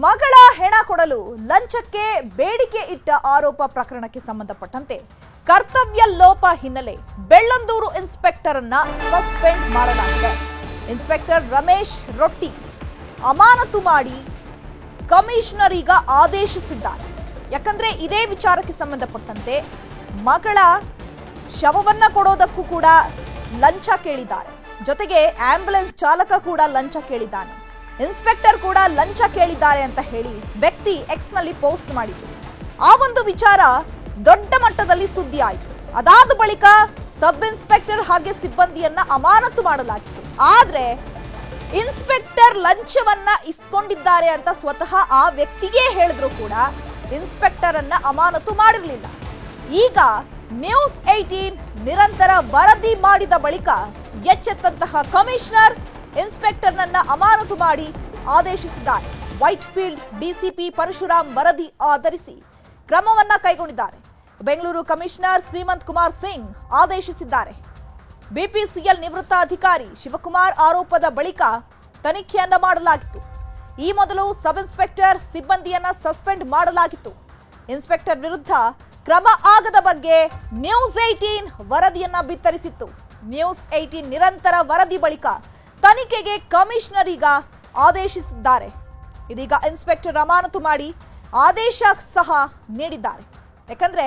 ಮಗಳ ಹೆಣ ಕೊಡಲು ಲಂಚಕ್ಕೆ ಬೇಡಿಕೆ ಇಟ್ಟ ಆರೋಪ ಪ್ರಕರಣಕ್ಕೆ ಸಂಬಂಧಪಟ್ಟಂತೆ ಕರ್ತವ್ಯ ಲೋಪ ಹಿನ್ನೆಲೆ ಬೆಳ್ಳಂದೂರು ಇನ್ಸ್ಪೆಕ್ಟರ್ ಅನ್ನ ಸಸ್ಪೆಂಡ್ ಮಾಡಲಾಗಿದೆ. ಇನ್ಸ್ಪೆಕ್ಟರ್ ರಮೇಶ್ ರೊಟ್ಟಿ ಅಮಾನತು ಮಾಡಿ ಕಮಿಷನರ್ ಈಗ ಆದೇಶಿಸಿದ್ದಾರೆ. ಯಾಕಂದ್ರೆ ಇದೇ ವಿಚಾರಕ್ಕೆ ಸಂಬಂಧಪಟ್ಟಂತೆ ಮಗಳ ಶವವನ್ನ ಕೊಡೋದಕ್ಕೂ ಕೂಡ ಲಂಚ ಕೇಳಿದ್ದಾರೆ. ಜೊತೆಗೆ ಆಂಬ್ಯುಲೆನ್ಸ್ ಚಾಲಕ ಕೂಡ ಲಂಚ ಕೇಳಿದ್ದಾನೆ, ಇನ್ಸ್ಪೆಕ್ಟರ್ ಕೂಡ ಲಂಚ ಕೇಳಿದ್ದಾರೆ ಅಂತ ಹೇಳಿ ವ್ಯಕ್ತಿ ಎಕ್ಸ್ ನಲ್ಲಿ ಪೋಸ್ಟ್ ಮಾಡಿದ್ರು. ಆ ಒಂದು ವಿಚಾರ ದೊಡ್ಡ ಮಟ್ಟದಲ್ಲಿ ಸುದ್ದಿ ಆಯಿತು. ಅದಾದ ಬಳಿಕ ಸಬ್ ಇನ್ಸ್ಪೆಕ್ಟರ್ ಹಾಗೆ ಸಿಬ್ಬಂದಿಯನ್ನ ಅಮಾನತು ಮಾಡಲಾಗಿತ್ತು. ಆದ್ರೆ ಇನ್ಸ್ಪೆಕ್ಟರ್ ಲಂಚವನ್ನ ಇಸ್ಕೊಂಡಿದ್ದಾರೆ ಅಂತ ಸ್ವತಃ ಆ ವ್ಯಕ್ತಿಯೇ ಹೇಳಿದ್ರು ಕೂಡ ಇನ್ಸ್ಪೆಕ್ಟರ್ ಅನ್ನ ಅಮಾನತು ಮಾಡಿರಲಿಲ್ಲ. ಈಗ ನ್ಯೂಸ್ 18 ನಿರಂತರ ವರದಿ ಮಾಡಿದ ಬಳಿಕ ಎಚ್ಚೆತ್ತಂತಹ ಕಮಿಷನರ್ ಇನ್ಸ್ಪೆಕ್ಟರ್ನನ್ನ ಅಮಾನತು ಮಾಡಿ ಆದೇಶಿಸಿದ್ದಾರೆ. ವೈಟ್ ಫೀಲ್ಡ್ ಡಿಸಿಪಿ ಪರಶುರಾಮ್ ವರದಿ ಆಧರಿಸಿ ಕ್ರಮವನ್ನ ಕೈಗೊಂಡಿದ್ದಾರೆ. ಬೆಂಗಳೂರು ಕಮಿಷನರ್ ಸೀಮಂತ್ ಕುಮಾರ್ ಸಿಂಗ್ ಆದೇಶಿಸಿದ್ದಾರೆ. ಬಿಪಿಸಿಎಲ್ ನಿವೃತ್ತ ಅಧಿಕಾರಿ ಶಿವಕುಮಾರ್ ಆರೋಪದ ಬಳಿಕ ತನಿಖೆಯನ್ನ ಮಾಡಲಾಗಿತ್ತು. ಈ ಮೊದಲು ಸಬ್ ಇನ್ಸ್ಪೆಕ್ಟರ್ ಸಿಬ್ಬಂದಿಯನ್ನ ಸಸ್ಪೆಂಡ್ ಮಾಡಲಾಗಿತ್ತು. ಇನ್ಸ್ಪೆಕ್ಟರ್ ವಿರುದ್ಧ ಕ್ರಮ ಆಗದ ಬಗ್ಗೆ ನ್ಯೂಸ್ 18 ವರದಿಯನ್ನ ಬಿತ್ತರಿಸಿತ್ತು. ನ್ಯೂಸ್ 18 ನಿರಂತರ ವರದಿ ಬಳಿಕ ತನಿಖೆಗೆ ಕಮಿಷನರ್ ಈಗ ಆದೇಶಿಸಿದ್ದಾರೆ. ಇದೀಗ ಇನ್ಸ್ಪೆಕ್ಟರ್ ಅಮಾನತು ಮಾಡಿ ಆದೇಶ ಸಹ ನೀಡಿದ್ದಾರೆ. ಯಾಕಂದ್ರೆ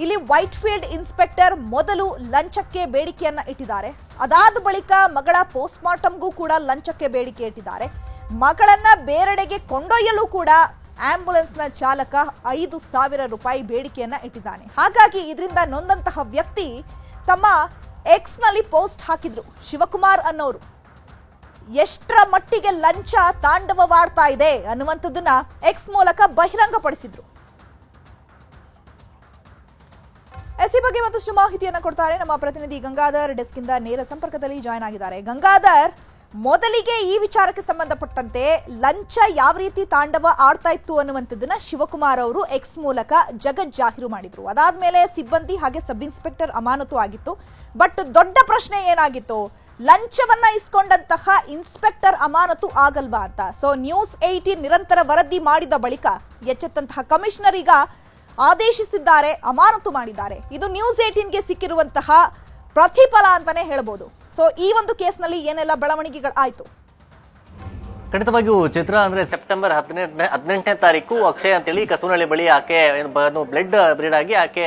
ಇಲ್ಲಿ ವೈಟ್ ಫೀಲ್ಡ್ ಇನ್ಸ್ಪೆಕ್ಟರ್ ಮೊದಲು ಲಂಚಕ್ಕೆ ಬೇಡಿಕೆಯನ್ನ ಇಟ್ಟಿದ್ದಾರೆ. ಅದಾದ ಬಳಿಕ ಮಗಳ ಪೋಸ್ಟ್ ಮಾರ್ಟಮ್ಗೂ ಕೂಡ ಲಂಚಕ್ಕೆ ಬೇಡಿಕೆ ಇಟ್ಟಿದ್ದಾರೆ. ಮಗಳನ್ನ ಬೇರೆಡೆಗೆ ಕೊಂಡೊಯ್ಯಲು ಕೂಡ ಆಂಬ್ಯುಲೆನ್ಸ್ನ ಚಾಲಕ 5,000 ರೂಪಾಯಿ ಬೇಡಿಕೆಯನ್ನ ಇಟ್ಟಿದ್ದಾನೆ. ಹಾಗಾಗಿ ಇದರಿಂದ ನೊಂದಂತಹ ವ್ಯಕ್ತಿ ತಮ್ಮ ಎಕ್ಸ್ ನಲ್ಲಿ ಪೋಸ್ಟ್ ಹಾಕಿದ್ರು. ಶಿವಕುಮಾರ್ ಅನ್ನೋರು ಎಷ್ಟರ ಮಟ್ಟಿಗೆ ಲಂಚ ತಾಂಡವವಾಡ್ತಾ ಇದೆ ಅನ್ನುವಂಥದ್ದನ್ನ ಎಕ್ಸ್ ಮೂಲಕ ಬಹಿರಂಗಪಡಿಸಿದ್ರು. ಎಸಿ ಬಗ್ಗೆ ಮತ್ತಷ್ಟು ಮಾಹಿತಿಯನ್ನ ಕೊಡ್ತಾರೆ ನಮ್ಮ ಪ್ರತಿನಿಧಿ ಗಂಗಾಧರ್. ಡೆಸ್ಕ್ ಇಂದ ನೇರ ಸಂಪರ್ಕದಲ್ಲಿ ಜಾಯ್ನ್ ಆಗಿದ್ದಾರೆ. ಗಂಗಾಧರ್, ಮೊದಲಿಗೆ ಈ ವಿಚಾರಕ್ಕೆ ಸಂಬಂಧಪಟ್ಟಂತೆ ಲಂಚ ಯಾವ ರೀತಿ ತಾಂಡವ ಆಡ್ತಾ ಇತ್ತು ಅನ್ನುವಂಥದ್ದನ್ನ ಶಿವಕುಮಾರ್ ಅವರು ಎಕ್ಸ್ ಮೂಲಕ ಜಗತ್ ಜಾಹೀರು ಮಾಡಿದ್ರು. ಅದಾದ್ಮೇಲೆ ಸಿಬ್ಬಂದಿ ಹಾಗೆ ಸಬ್ ಇನ್ಸ್ಪೆಕ್ಟರ್ ಅಮಾನತು ಆಗಿತ್ತು. ಬಟ್ ದೊಡ್ಡ ಪ್ರಶ್ನೆ ಏನಾಗಿತ್ತು, ಲಂಚವನ್ನ ಇಸ್ಕೊಂಡಂತಹ ಇನ್ಸ್ಪೆಕ್ಟರ್ ಅಮಾನತು ಆಗಲ್ವಾ ಅಂತ. ಸೊ ನ್ಯೂಸ್ 18 ನಿರಂತರ ವರದಿ ಮಾಡಿದ ಬಳಿಕ ಎಚ್ಚೆತ್ತಂತಹ ಕಮಿಷನರ್ ಈಗ ಆದೇಶಿಸಿದ್ದಾರೆ, ಅಮಾನತು ಮಾಡಿದ್ದಾರೆ. ಇದು ನ್ಯೂಸ್ 18ಗೆ ಸಿಕ್ಕಿರುವಂತಹ ಪ್ರತಿಫಲ ಅಂತಾನೆ ಹೇಳ್ಬೋದು. ಸೊ ಈ ಒಂದು ಕೇಸ್ನಲ್ಲಿ ಏನೆಲ್ಲ ಬೆಳವಣಿಗೆಗಳು ಆಯ್ತು? ಖಂಡಿತವಾಗಿಯೂ ಚಿತ್ರ ಅಂದ್ರೆ ಸೆಪ್ಟೆಂಬರ್ 18ನೇ ತಾರೀಕು ಅಕ್ಷಯ್ ಅಂತೇಳಿ ಕಸೂನಹಳ್ಳಿ ಬಳಿ ಆಕೆ ಬ್ಲಡ್ ಬ್ರೀಡ್ ಆಗಿ ಆಕೆ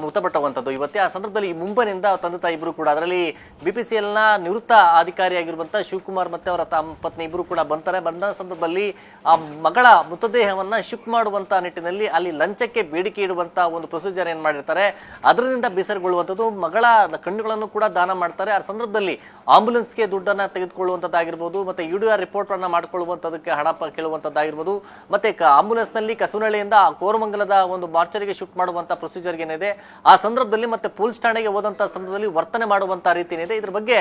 ಮೃತಪಟ್ಟುವಂಥದ್ದು ಇವತ್ತೇ. ಆ ಸಂದರ್ಭದಲ್ಲಿ ಮುಂಬೈನಿಂದ ತಂದೆ ತಾಯಿ ಇಬ್ರು ಕೂಡ, ಅದರಲ್ಲಿ ಬಿಪಿಸಿಎಲ್ ನ ನಿವೃತ್ತ ಅಧಿಕಾರಿಯಾಗಿರುವಂತಹ ಶಿವಕುಮಾರ್ ಮತ್ತೆ ಅವರ ಪತ್ನಿ ಇಬ್ರು ಕೂಡ ಬಂದ ಸಂದರ್ಭದಲ್ಲಿ ಆ ಮಗಳ ಮೃತದೇಹವನ್ನ ಶಿಫ್ಟ್ ಮಾಡುವಂತ ನಿಟ್ಟಿನಲ್ಲಿ ಅಲ್ಲಿ ಲಂಚಕ್ಕೆ ಬೇಡಿಕೆ ಇಡುವಂತ ಒಂದು ಪ್ರೊಸೀಜರ್ ಏನ್ ಮಾಡಿರ್ತಾರೆ, ಅದರಿಂದ ಬೇಸರಗೊಳ್ಳುವಂಥದ್ದು. ಮಗಳ ಕಣ್ಣುಗಳನ್ನು ಕೂಡ ದಾನ ಮಾಡ್ತಾರೆ. ಆ ಸಂದರ್ಭದಲ್ಲಿ ಆಂಬ್ಯುಲೆನ್ಸ್ಗೆ ದುಡ್ಡನ್ನ ತೆಗೆದುಕೊಳ್ಳುವಂತದ್ದಾಗಿರ್ಬೋದು, ಮತ್ತೆ UDR ರಿಪೋರ್ಟ್ ಅನ್ನ ಮಾಡ್ಕೊಳ್ಳುವಂತದಕ್ಕೆ ಹಣ ಕೇಳುವಂತದ್ದಾಗಿರ್ಬೋದು, ಮತ್ತೆ ಆಂಬ್ಯುಲೆನ್ಸ್ ನಲ್ಲಿ ಕಸೂನಹಳ್ಳಿಯಿಂದ ಕೋರಮಂಗಲದ ಒಂದು ಮಾರ್ಚರಿಗೆ ಶಿಫ್ಟ್ ಮಾಡುವಂತ ಪ್ರೊಸೀಜರ್ ಏನಿದೆ ಆ ಸಂದರ್ಭದಲ್ಲಿ ಮತ್ತೆ ಪೊಲೀಸ್ ಠಾಣೆಗೆ ಹೋದಂತ ಸಂದರ್ಭದಲ್ಲಿ ವರ್ತನೆ ಮಾಡುವಂತ ರೀತಿ ಏನಿದೆ, ಇದ್ರ ಬಗ್ಗೆ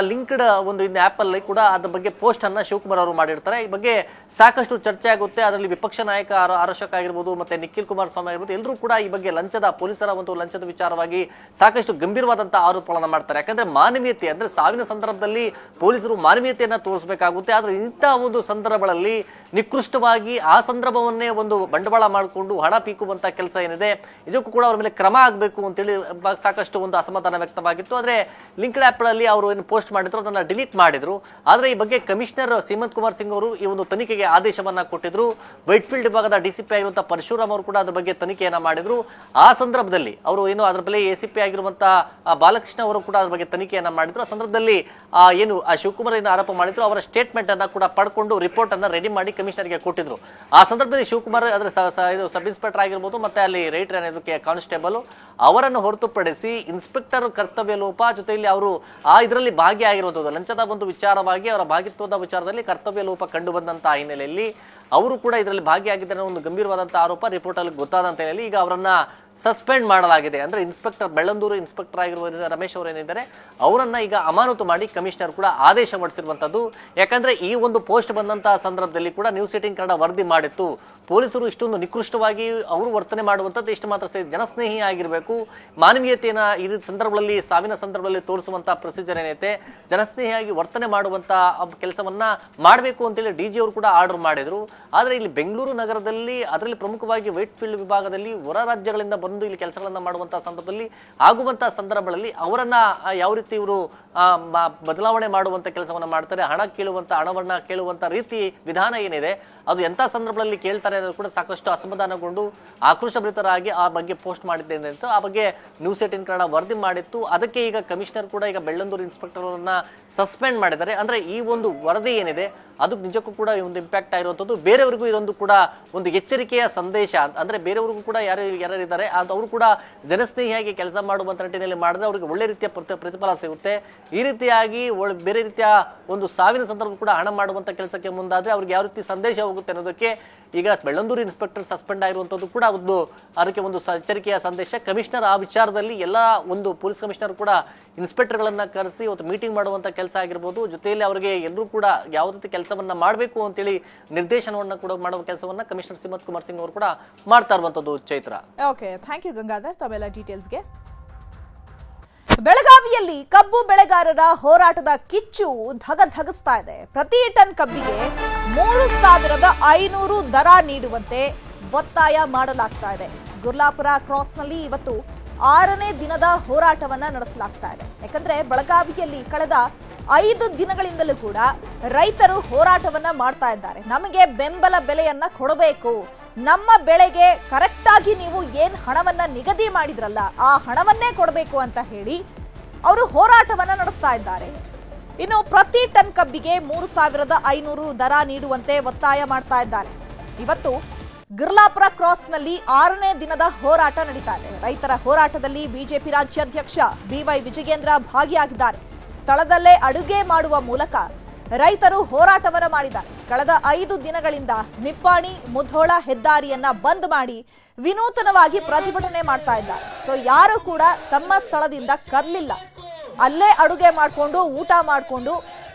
ಲಿಂಕ್ಡ್ ಒಂದು ಆಪ್ ಅಲ್ಲಿ ಕೂಡ ಅದ್ರ ಬಗ್ಗೆ ಪೋಸ್ಟ್ ಅನ್ನ ಶಿವಕುಮಾರ್ ಅವರು ಮಾಡಿರ್ತಾರೆ. ಈ ಬಗ್ಗೆ ಸಾಕಷ್ಟು ಚರ್ಚೆ ಆಗುತ್ತೆ. ಅದರಲ್ಲಿ ವಿಪಕ್ಷ ನಾಯಕ ಆರೋಶಕ್ ಆಗಿರ್ಬೋದು, ಮತ್ತೆ ನಿಖಿಲ್ ಕುಮಾರಸ್ವಾಮಿ ಆಗಿರ್ಬೋದು, ಎಲ್ಲರೂ ಕೂಡ ಈ ಬಗ್ಗೆ ಪೊಲೀಸರ ಒಂದು ಲಂಚದ ವಿಚಾರವಾಗಿ ಸಾಕಷ್ಟು ಗಂಭೀರವಾದಂತಹ ಆರೋಪಗಳನ್ನ ಮಾಡ್ತಾರೆ. ಯಾಕಂದ್ರೆ ಮಾನವೀಯತೆ ಅಂದ್ರೆ ಸಾವಿನ ಸಂದರ್ಭದಲ್ಲಿ ಪೊಲೀಸರು ಮಾನವೀಯತೆಯನ್ನ ತೋರಿಸಬೇಕಾಗುತ್ತೆ. ಆದ್ರೆ ಇಂತಹ ಒಂದು ಸಂದರ್ಭಗಳಲ್ಲಿ ನಿಕೃಷ್ಟವಾಗಿ ಆ ಸಂದರ್ಭವನ್ನೇ ಒಂದು ಬಂಡವಾಳ ಮಾಡಿಕೊಂಡು ಹಣ ಪೀಕುವಂತ ಕೆಲಸ ಏನಿದೆ, ಇದಕ್ಕೂ ಕೂಡ ಅವ್ರ ಮೇಲೆ ಕ್ರಮ ಆಗಬೇಕು ಅಂತೇಳಿ ಸಾಕಷ್ಟು ಒಂದು ಅಸಮಾಧಾನ ವ್ಯಕ್ತವಾಗಿತ್ತು. ಆದ್ರೆ ಲಿಂಕ್ಡ್ ಆಪ್ ಗಳಲ್ಲಿ ಅವರು ಏನು ಪೋಸ್ಟ್ ಮಾಡಿದ್ರು ಅದನ್ನ ಡಿಲೀಟ್ ಮಾಡಿದ್ರು. ಆದ್ರೆ ಈ ಬಗ್ಗೆ ಕಮಿಷನರ್ ಸೀಮಂತ್ ಕುಮಾರ್ ಸಿಂಗ್ ಅವರು ಈ ಒಂದು ತನಿಖೆಗೆ ಆದೇಶವನ್ನ ಕೊಟ್ಟಿದ್ರು. ವೈಟ್ ಫೀಲ್ಡ್ ವಿಭಾಗದ ಡಿಸಿಪಿ ಆಗಿರುವಂತಹ ಪರಶುರಾಮ್ ಅವರು ಕೂಡ ಅದ್ರ ಬಗ್ಗೆ ತನಿಖೆಯನ್ನ ಮಾಡಿದ್ರು. ಆ ಸಂದರ್ಭದಲ್ಲಿ ಅವರು ಏನು ಅದ್ರ ಬಗ್ಗೆ ಎಸಿಪಿ ಆಗಿರುವಂತಹ ಬಾಲಕೃಷ್ಣ ಅವರು ಕೂಡ ಅದ್ರ ಬಗ್ಗೆ ತನಿಖೆಯನ್ನ ಮಾಡಿದ್ರು. ಆ ಸಂದರ್ಭದಲ್ಲಿ ಏನು ಆ ಶಿವಕುಮಾರ್ ಏನು ಆರೋಪ ಮಾಡಿದ್ರು ಅವರ ಸ್ಟೇಟ್ಮೆಂಟ್ ಅನ್ನ ಕೂಡ ಪಡ್ಕೊಂಡು ರಿಪೋರ್ಟ್ ಅನ್ನ ರೆಡಿ ಮಾಡಿ ಕಮಿಷನರ್ಗೆ ಕೊಟ್ಟಿದ್ರು. ಆ ಸಂದರ್ಭದಲ್ಲಿ ಶಿವಕುಮಾರ್ ಅದರ ಸಬ್ ಇನ್ಸ್ಪೆಕ್ಟರ್ ಆಗಿರ್ಬೋದು, ಮತ್ತೆ ಅಲ್ಲಿ ರೈಟರ್ ಕಾನ್ಸ್ಟೇಬಲ್ ಅವರನ್ನು ಹೊರತುಪಡಿಸಿ ಇನ್ಸ್ಪೆಕ್ಟರ್ ಕರ್ತವ್ಯ ಲೋಪ ಜೊತೆಯಲ್ಲಿ ಅವರು ಇದರಲ್ಲಿ ಭಾಗಿಯಾಗಿರುವಂಥದ್ದು ಲಂಚದ ಒಂದು ವಿಚಾರವಾಗಿ ಅವರ ಭಾಗಿತ್ವದ ವಿಚಾರದಲ್ಲಿ ಕರ್ತವ್ಯ ಲೋಪ ಕಂಡು ಬಂದಂತಹ ಹಿನ್ನೆಲೆಯಲ್ಲಿ ಅವರು ಕೂಡ ಇದರಲ್ಲಿ ಭಾಗಿಯಾಗಿದ್ದಾರೆ ಒಂದು ಗಂಭೀರವಾದಂತಹ ಆರೋಪ ರಿಪೋರ್ಟ್ ಅಲ್ಲಿ ಗೊತ್ತಾದಂತ ಹೇಳಿ ಈಗ ಅವರನ್ನ ಸಸ್ಪೆಂಡ್ ಮಾಡಲಾಗಿದೆ. ಅಂದ್ರೆ ಇನ್ಸ್ಪೆಕ್ಟರ್ ಬೆಳ್ಳಂದೂರು ಇನ್ಸ್ಪೆಕ್ಟರ್ ಆಗಿರುವ ರಮೇಶ್ ಅವರು ಏನಿದ್ದಾರೆ ಅವರನ್ನ ಈಗ ಅಮಾನತು ಮಾಡಿ ಕಮಿಷನರ್ ಕೂಡ ಆದೇಶ ಹೊರಡಿಸಿರುವಂತದ್ದು. ಯಾಕಂದ್ರೆ ಈ ಒಂದು ಪೋಸ್ಟ್ ಬಂದಂತಹ ಸಂದರ್ಭದಲ್ಲಿ ಕೂಡ ನ್ಯೂಸ್ 18 ಕನ್ನಡ ವರದಿ ಮಾಡಿತ್ತು, ಪೊಲೀಸರು ಇಷ್ಟೊಂದು ನಿಕೃಷ್ಟವಾಗಿ ಅವರು ವರ್ತನೆ ಮಾಡುವಂತದ್ದು ಇಷ್ಟು ಮಾತ್ರ ಜನಸ್ನೇಹಿ ಆಗಿರಬೇಕು, ಮಾನವೀಯತೆಯನ್ನ ಈ ಸಂದರ್ಭದಲ್ಲಿ ಸಾವಿನ ಸಂದರ್ಭದಲ್ಲಿ ತೋರಿಸುವಂತಹ ಪ್ರೊಸೀಜರ್ ಏನೈತೆ ಜನಸ್ನೇಹಿಯಾಗಿ ವರ್ತನೆ ಮಾಡುವಂತ ಕೆಲಸವನ್ನ ಮಾಡಬೇಕು ಅಂತೇಳಿ ಡಿಜಿ ಅವರು ಕೂಡ ಆರ್ಡರ್ ಮಾಡಿದ್ರು. ಆದ್ರೆ ಇಲ್ಲಿ ಬೆಂಗಳೂರು ನಗರದಲ್ಲಿ ಅದರಲ್ಲಿ ಪ್ರಮುಖವಾಗಿ ವೈಟ್ ಫೀಲ್ಡ್ ವಿಭಾಗದಲ್ಲಿ ಹೊರ ರಾಜ್ಯಗಳಿಂದ ಬಂದು ಇಲ್ಲಿ ಕೆಲಸಗಳನ್ನ ಮಾಡುವಂತಹ ಸಂದರ್ಭದಲ್ಲಿ ಆಗುವಂತಹ ಸಂದರ್ಭಗಳಲ್ಲಿ ಅವರನ್ನ ಯಾವ ರೀತಿ ಇವರು ಬದಲಾವಣೆ ಮಾಡುವಂತ ಕೆಲಸವನ್ನ ಮಾಡ್ತಾರೆ, ಹಣವನ್ನ ಕೇಳುವಂತ ರೀತಿ ವಿಧಾನ ಏನಿದೆ ಅದು ಎಂತ ಸಂದರ್ಭದಲ್ಲಿ ಕೇಳ್ತಾರೆ ಅನ್ನೋದು ಕೂಡ ಸಾಕಷ್ಟು ಅಸಮಾಧಾನಗೊಂಡು ಆಕ್ರೋಶಭರಿತರಾಗಿ ಆ ಬಗ್ಗೆ ಪೋಸ್ಟ್ ಮಾಡಿದ್ದೇನೆ ಅಂತ ಆ ಬಗ್ಗೆ ನ್ಯೂಸ್ 18 ಕನ್ನಡ ವರದಿ ಮಾಡಿತ್ತು. ಅದಕ್ಕೆ ಈಗ ಕಮಿಷನರ್ ಕೂಡ ಈಗ ಬೆಳ್ಳಂದೂರು ಇನ್ಸ್ಪೆಕ್ಟರ್ ಅವರನ್ನ ಸಸ್ಪೆಂಡ್ ಮಾಡಿದ್ದಾರೆ. ಅಂದ್ರೆ ಈ ಒಂದು ವರದಿ ಏನಿದೆ ಅದು ನಿಜಕ್ಕೂ ಕೂಡ ಒಂದು ಇಂಪ್ಯಾಕ್ಟ್ ಆಗಿರುವಂತದ್ದು, ಬೇರೆಯವರಿಗೂ ಇದೊಂದು ಕೂಡ ಒಂದು ಎಚ್ಚರಿಕೆಯ ಸಂದೇಶ. ಅಂದ್ರೆ ಬೇರೆಯವರಿಗೂ ಕೂಡ ಯಾರ್ಯಾರಿದ್ದಾರೆ ಅವರು ಕೂಡ ಜನಸ್ನೇಹಿಯಾಗಿ ಕೆಲಸ ಮಾಡುವಂತ ನಿಟ್ಟಿನಲ್ಲಿ ಮಾಡಿದ್ರೆ ಅವರಿಗೆ ಒಳ್ಳೆ ರೀತಿಯ ಪ್ರತಿಫಲ ಸಿಗುತ್ತೆ. ಈ ರೀತಿಯಾಗಿ ಬೇರೆ ರೀತಿಯ ಒಂದು ಸಾವಿನ ಸಂದರ್ಭ ಕೂಡ ಹಣ ಮಾಡುವಂತ ಕೆಲಸಕ್ಕೆ ಮುಂದಾದ್ರೆ ಅವ್ರಿಗೆ ಯಾವ ರೀತಿ ಸಂದೇಶ ಹೋಗುತ್ತೆ ಅನ್ನೋದಕ್ಕೆ ಈಗ ಬೆಳ್ಳಂದೂರು ಇನ್ಸ್ಪೆಕ್ಟರ್ ಸಸ್ಪೆಂಡ್ ಆಗಿರುವಂತದ್ದು ಕೂಡ ಅದಕ್ಕೆ ಒಂದು ಎಚ್ಚರಿಕೆಯ ಸಂದೇಶ. ಕಮಿಷನರ್ ಆ ವಿಚಾರದಲ್ಲಿ ಎಲ್ಲ ಒಂದು ಪೊಲೀಸ್ ಕಮಿಷನರ್ ಕೂಡ ಇನ್ಸ್ಪೆಕ್ಟರ್ ಗಳನ್ನ ಕರೆಸಿ ಇವತ್ತು ಮೀಟಿಂಗ್ ಮಾಡುವಂತ ಕೆಲಸ ಆಗಿರ್ಬೋದು, ಜೊತೆಯಲ್ಲಿ ಅವರಿಗೆ ಎಲ್ಲರೂ ಕೂಡ ಯಾವ ರೀತಿ ಕೆಲಸವನ್ನ ಮಾಡಬೇಕು ಅಂತೇಳಿ ನಿರ್ದೇಶನವನ್ನ ಕೂಡ ಮಾಡುವ ಕೆಲಸವನ್ನ ಕಮಿಷನರ್ ಸಿಮತ್ ಕುಮಾರ್ ಸಿಂಗ್ ಅವರು ಕೂಡ ಮಾಡ್ತಾ ಇರುವಂತದ್ದು. Chaitra, okay, thank you Gangadhar ತಮ್ಮೆಲ್ಲ ಡೀಟೇಲ್ಸ್ಗೆ. ಬೆಳಗಾವಿಯಲ್ಲಿ ಕಬ್ಬು ಬೆಳೆಗಾರರ ಹೋರಾಟದ ಕಿಚ್ಚು ಧಗಧಗಿಸ್ತಾ ಇದೆ. ಪ್ರತಿ ಟನ್ ಕಬ್ಬಿಗೆ 3,500 ದರ ನೀಡುವಂತೆ ಒತ್ತಾಯ ಮಾಡಲಾಗ್ತಾ ಇದೆ. ಗುರ್ಲಾಪುರ ಕ್ರಾಸ್ನಲ್ಲಿ ಇವತ್ತು 6ನೇ ದಿನದ ಹೋರಾಟವನ್ನ ನಡೆಸಲಾಗ್ತಾ ಇದೆ. ಯಾಕಂದ್ರೆ ಬೆಳಗಾವಿಯಲ್ಲಿ ಕಳೆದ 5 ದಿನಗಳಿಂದಲೂ ಕೂಡ ರೈತರು ಹೋರಾಟವನ್ನ ಮಾಡ್ತಾ ಇದ್ದಾರೆ. ನಮಗೆ ಬೆಂಬಲ ಬೆಲೆಯನ್ನ ಕೊಡಬೇಕು, ನಮ್ಮ ಬೆಳೆಗೆ ಕರೆಕ್ಟ್ ಆಗಿ ನೀವು ಏನ್ ಹಣವನ್ನ ನಿಗದಿ ಮಾಡಿದ್ರಲ್ಲ ಆ ಹಣವನ್ನೇ ಕೊಡಬೇಕು ಅಂತ ಹೇಳಿ ಅವರು ಹೋರಾಟವನ್ನ ನಡೆಸ್ತಾ ಇದ್ದಾರೆ. ಇನ್ನು ಪ್ರತಿ ಟನ್ ಕಬ್ಬಿಗೆ 3,500 ದರ ನೀಡುವಂತೆ ಒತ್ತಾಯ ಮಾಡ್ತಾ ಇದ್ದಾರೆ. ಇವತ್ತು ಗುರ್ಲಾಪುರ ಕ್ರಾಸ್ನಲ್ಲಿ 6ನೇ ದಿನದ ಹೋರಾಟ ನಡೀತಾ ಇದೆ. ರೈತರ ಹೋರಾಟದಲ್ಲಿ ಬಿಜೆಪಿ ರಾಜ್ಯಾಧ್ಯಕ್ಷ ಬಿವೈ ವಿಜಯೇಂದ್ರ ಭಾಗಿಯಾಗಿದ್ದಾರೆ. ಸ್ಥಳದಲ್ಲೇ ಅಡುಗೆ ಮಾಡುವ ಮೂಲಕ ರೈತರು ಹೋರಾಟವನ್ನ ಮಾಡಿದ್ದಾರೆ. ಕಳೆದ 5 ದಿನಗಳಿಂದ ನಿಪ್ಪಾಣಿ ಮುಧೋಳ ಹೆದ್ದಾರಿಯನ್ನ ಬಂದ್ ಮಾಡಿ ವಿನೂತನವಾಗಿ ಪ್ರತಿಭಟನೆ ಮಾಡ್ತಾ ಇದ್ದಾರೆ. ಸೊ ಯಾರು ಕೂಡ ತಮ್ಮ ಸ್ಥಳದಿಂದ ಕದಲಿಲ್ಲ, ಅಲ್ಲೇ ಅಡುಗೆ ಮಾಡಿಕೊಂಡು ಊಟ ಮಾಡಿಕೊಂಡು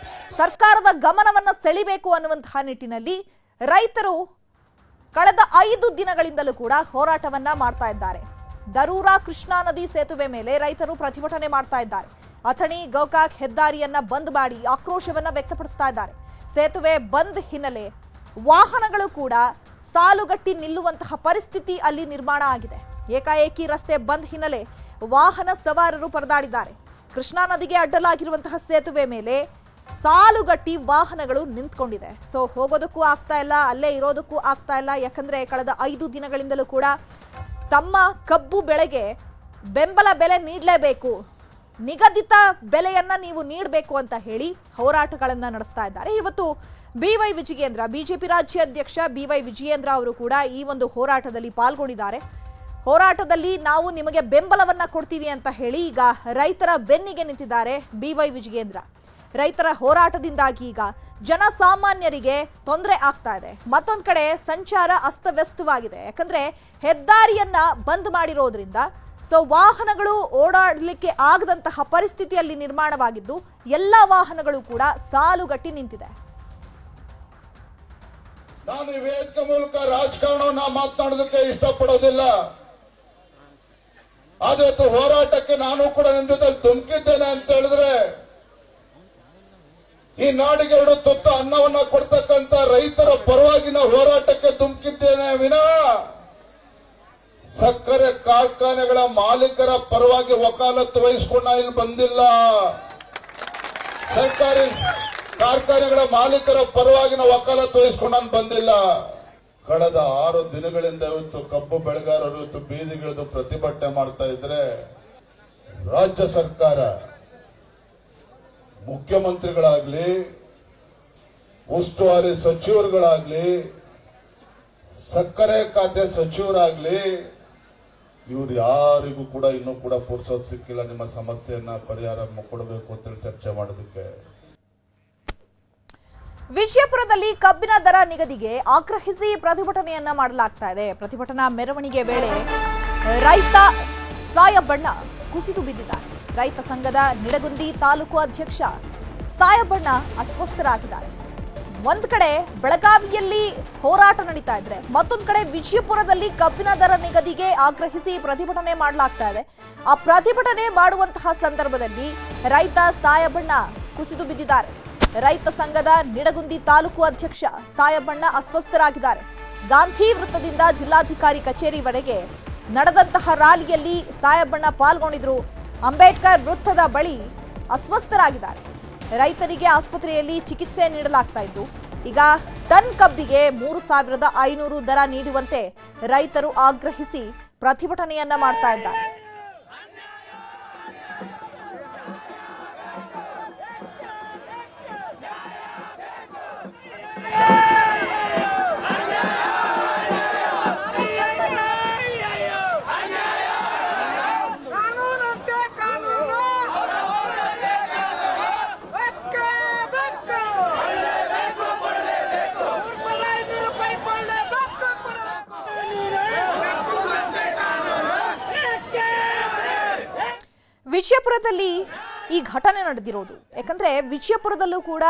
ಸರ್ಕಾರದ ಗಮನವನ್ನ ಸೆಳಿಬೇಕು ಅನ್ನುವಂತಹ ನಿಟ್ಟಿನಲ್ಲಿ ರೈತರು ಕಳೆದ 5 ದಿನಗಳಿಂದಲೂ ಕೂಡ ಹೋರಾಟವನ್ನ ಮಾಡ್ತಾ ಇದ್ದಾರೆ. ದರೂರಾ ಕೃಷ್ಣಾ ನದಿ ಸೇತುವೆ ಮೇಲೆ ರೈತರು ಪ್ರತಿಭಟನೆ ಮಾಡ್ತಾ ಇದ್ದಾರೆ. ಅಥಣಿ ಗೋಕಾಕ್ ಹೆದ್ದಾರಿಯನ್ನ ಬಂದ್ ಮಾಡಿ ಆಕ್ರೋಶವನ್ನ ವ್ಯಕ್ತಪಡಿಸ್ತಾ ಇದ್ದಾರೆ. ಸೇತುವೆ ಬಂದ್ ಹಿನ್ನೆಲೆ ವಾಹನಗಳು ಕೂಡ ಸಾಲುಗಟ್ಟಿ ನಿಲ್ಲುವಂತಹ ಪರಿಸ್ಥಿತಿ ಅಲ್ಲಿ ನಿರ್ಮಾಣ ಆಗಿದೆ. ಏಕಾಏಕಿ ರಸ್ತೆ ಬಂದ್ ಹಿನ್ನೆಲೆ ವಾಹನ ಸವಾರರು ಪರದಾಡಿದ್ದಾರೆ. ಕೃಷ್ಣಾ ನದಿಗೆ ಅಡ್ಡಲಾಗಿರುವಂತಹ ಸೇತುವೆ ಮೇಲೆ ಸಾಲುಗಟ್ಟಿ ವಾಹನಗಳು ನಿಂತ್ಕೊಂಡಿದೆ. ಸೊ ಹೋಗೋದಕ್ಕೂ ಆಗ್ತಾ ಇಲ್ಲ, ಅಲ್ಲೇ ಇರೋದಕ್ಕೂ ಆಗ್ತಾ ಇಲ್ಲ. ಯಾಕಂದ್ರೆ ಕಳೆದ 5 ದಿನಗಳಿಂದಲೂ ಕೂಡ ತಮ್ಮ ಕಬ್ಬು ಬೆಳೆಗೆ ಬೆಂಬಲ ಬೆಲೆ ನೀಡಲೇಬೇಕು, ನಿಗದಿತ ಬೆಲೆಯನ್ನ ನೀವು ನೀಡಬೇಕು ಅಂತ ಹೇಳಿ ಹೋರಾಟಗಳನ್ನ ನಡೆಸ್ತಾ ಇದ್ದಾರೆ. ಇವತ್ತು ಬಿವೈ ವಿಜಯೇಂದ್ರ, ಬಿಜೆಪಿ ರಾಜ್ಯಾಧ್ಯಕ್ಷ ಬಿವೈ ವಿಜಯೇಂದ್ರ ಅವರು ಕೂಡ ಈ ಒಂದು ಹೋರಾಟದಲ್ಲಿ ಪಾಲ್ಗೊಂಡಿದ್ದಾರೆ. ಹೋರಾಟದಲ್ಲಿ ನಾವು ನಿಮಗೆ ಬೆಂಬಲವನ್ನ ಕೊಡ್ತೀವಿ ಅಂತ ಹೇಳಿ ಈಗ ರೈತರ ಬೆನ್ನಿಗೆ ನಿಂತಿದ್ದಾರೆ ಬಿವೈ ವಿಜಯೇಂದ್ರ. ರೈತರ ಹೋರಾಟದಿಂದಾಗಿ ಈಗ ಜನಸಾಮಾನ್ಯರಿಗೆ ತೊಂದರೆ ಆಗ್ತಾ ಇದೆ. ಮತ್ತೊಂದು ಕಡೆ ಸಂಚಾರ ಅಸ್ತವ್ಯಸ್ತವಾಗಿದೆ. ಯಾಕಂದ್ರೆ ಹೆದ್ದಾರಿಯನ್ನ ಬಂದ್ ಮಾಡಿರೋದ್ರಿಂದ ಸೊ ವಾಹನಗಳು ಓಡಾಡಲಿಕ್ಕೆ ಆಗದಂತಹ ಪರಿಸ್ಥಿತಿಯಲ್ಲಿ ನಿರ್ಮಾಣವಾಗಿದ್ದು ಎಲ್ಲ ವಾಹನಗಳು ಕೂಡ ಸಾಲುಗಟ್ಟಿ ನಿಂತಿದೆ. ನಾನು ಈ ವೇದಿಕೆ ಮೂಲಕ ರಾಜಕಾರಣವನ್ನ ಮಾತನಾಡೋದಕ್ಕೆ ಇಷ್ಟಪಡೋದಿಲ್ಲ. ಆದ್ರೆ ಹೋರಾಟಕ್ಕೆ ನಾನು ಕೂಡ ನನ್ನ ಜೊತೆ ಧುಮುಕಿದ್ದೇನೆ ಅಂತ ಹೇಳಿದ್ರೆ ಈ ನಾಡಿಗೆ 2 ತುತ್ತು ಅನ್ನವನ್ನ ಕೊಡ್ತಕ್ಕಂತ ರೈತರ ಪರವಾಗಿನ ಹೋರಾಟಕ್ಕೆ ಧುಮುಕಿದ್ದೇನೆ ವಿನಃ ಸಕ್ಕರೆ ಕಾರ್ಖಾನೆಗಳ ಮಾಲೀಕರ ಪರವಾಗಿ ವಕಾಲತ್ತು ವಹಿಸಿಕೊಂಡ ಇಲ್ಲಿ ಬಂದಿಲ್ಲ. ಸರ್ಕಾರಿ ಕಾರ್ಖಾನೆಗಳ ಮಾಲೀಕರ ಪರವಾಗಿನ ವಕಾಲತ್ತು ವಹಿಸಿಕೊಂಡ ಬಂದಿಲ್ಲ. ಕಳೆದ 6 ದಿನಗಳಿಂದ ಇವತ್ತು ಕಬ್ಬು ಬೆಳೆಗಾರರು ಇವತ್ತು ಬೀದಿಗಿಳಿದು ಪ್ರತಿಭಟನೆ ಮಾಡ್ತಾ ಇದ್ರೆ ರಾಜ್ಯ ಸರ್ಕಾರ, ಮುಖ್ಯಮಂತ್ರಿಗಳಾಗ್ಲಿ, ಉಸ್ತುವಾರಿ ಸಚಿವರುಗಳಾಗ್ಲಿ, ಸಕ್ಕರೆ ಖಾತೆ ಸಚಿವರಾಗ್ಲಿ, ಇವ್ರು ಯಾರಿಗೂ ಕೂಡ ಇನ್ನೂ ಕೂಡ ಪುರ್ಸೋತ್ ಸಿಕ್ಕಿಲ್ಲ ನಿಮ್ಮ ಸಮಸ್ಯೆಯನ್ನ ಪರಿಹಾರ ಕೊಡಬೇಕು ಅಂತ ಚರ್ಚೆ ಮಾಡೋದಕ್ಕೆ. ವಿಜಯಪುರದಲ್ಲಿ ಕಬ್ಬಿನ ದರ ನಿಗದಿಗೆ ಆಗ್ರಹಿಸಿ ಪ್ರತಿಭಟನೆಯನ್ನ ಮಾಡಲಾಗ್ತಾ ಇದೆ. ಪ್ರತಿಭಟನಾ ಮೆರವಣಿಗೆ ವೇಳೆ ರೈತ ಸಾಯಬಣ್ಣ ಕುಸಿದು ಬಿದ್ದಿದ್ದಾರೆ. ರೈತ ಸಂಘದ ನಿಡಗುಂದಿ ತಾಲೂಕು ಅಧ್ಯಕ್ಷ ಸಾಯಬಣ್ಣ ಅಸ್ವಸ್ಥರಾಗಿದ್ದಾರೆ. ಒಂದ್ ಕಡೆ ಬೆಳಗಾವಿಯಲ್ಲಿ ಹೋರಾಟ ನಡೀತಾ ಇದ್ರೆ, ಮತ್ತೊಂದ್ ಕಡೆ ವಿಜಯಪುರದಲ್ಲಿ ಕಬ್ಬಿನ ದರ ನಿಗದಿಗೆ ಆಗ್ರಹಿಸಿ ಪ್ರತಿಭಟನೆ ಮಾಡಲಾಗ್ತಾ ಇದೆ. ಆ ಪ್ರತಿಭಟನೆ ಮಾಡುವಂತಹ ಸಂದರ್ಭದಲ್ಲಿ ರೈತ ಸಾಯಬಣ್ಣ ಕುಸಿದು ಬಿದ್ದಿದ್ದಾರೆ. ರೈತ ಸಂಘದ ನಿಡಗುಂದಿ ತಾಲೂಕು ಅಧ್ಯಕ್ಷ ಸಾಯಬಣ್ಣ ಅಸ್ವಸ್ಥರಾಗಿದ್ದಾರೆ. ಗಾಂಧಿ ವೃತ್ತದಿಂದ ಜಿಲ್ಲಾಧಿಕಾರಿ ಕಚೇರಿವರೆಗೆ ನಡೆದಂತಹ ರ್ಯಾಲಿಯಲ್ಲಿ ಸಾಯಬಣ್ಣ ಪಾಲ್ಗೊಂಡಿದ್ರು. ಅಂಬೇಡ್ಕರ್ ವೃತ್ತದ ಬಳಿ ಅಸ್ವಸ್ಥರಾಗಿದ್ದಾರೆ. ರೈತರಿಗೆ ಆಸ್ಪತ್ರೆಯಲ್ಲಿ ಚಿಕಿತ್ಸೆ ನೀಡಲಾಗ್ತಾ ಇದ್ದು, ಈಗ ಟನ್ ಕಬ್ಬಿಗೆ 3,500 ದರ ನೀಡುವಂತೆ ರೈತರು ಆಗ್ರಹಿಸಿ ಪ್ರತಿಭಟನೆಯನ್ನ ಮಾಡ್ತಾ ಇದ್ದಾರೆ. ವಿಜಯಪುರದಲ್ಲಿ ಈ ಘಟನೆ ನಡೆದಿರೋದು. ಯಾಕಂದ್ರೆ ವಿಜಯಪುರದಲ್ಲೂ ಕೂಡ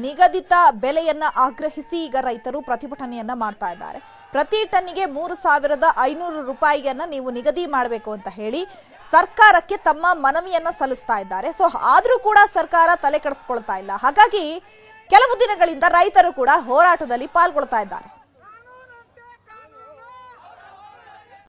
ನಿಗದಿತ ಬೆಲೆಯನ್ನ ಆಗ್ರಹಿಸಿ ಈಗ ರೈತರು ಪ್ರತಿಭಟನೆಯನ್ನ ಮಾಡ್ತಾ ಇದ್ದಾರೆ. ಪ್ರತಿ ಟನ್ನಿಗೆ 3,500 ರೂಪಾಯಿಯನ್ನ ನೀವು ನಿಗದಿ ಮಾಡಬೇಕು ಅಂತ ಹೇಳಿ ಸರ್ಕಾರಕ್ಕೆ ತಮ್ಮ ಮನವಿಯನ್ನ ಸಲ್ಲಿಸ್ತಾ ಇದ್ದಾರೆ. ಸೊ ಆದ್ರೂ ಕೂಡ ಸರ್ಕಾರ ತಲೆ ಕೆಡಿಸ್ಕೊಳ್ತಾ ಇಲ್ಲ. ಹಾಗಾಗಿ ಕೆಲವು ದಿನಗಳಿಂದ ರೈತರು ಕೂಡ ಹೋರಾಟದಲ್ಲಿ ಪಾಲ್ಗೊಳ್ತಾ ಇದ್ದಾರೆ.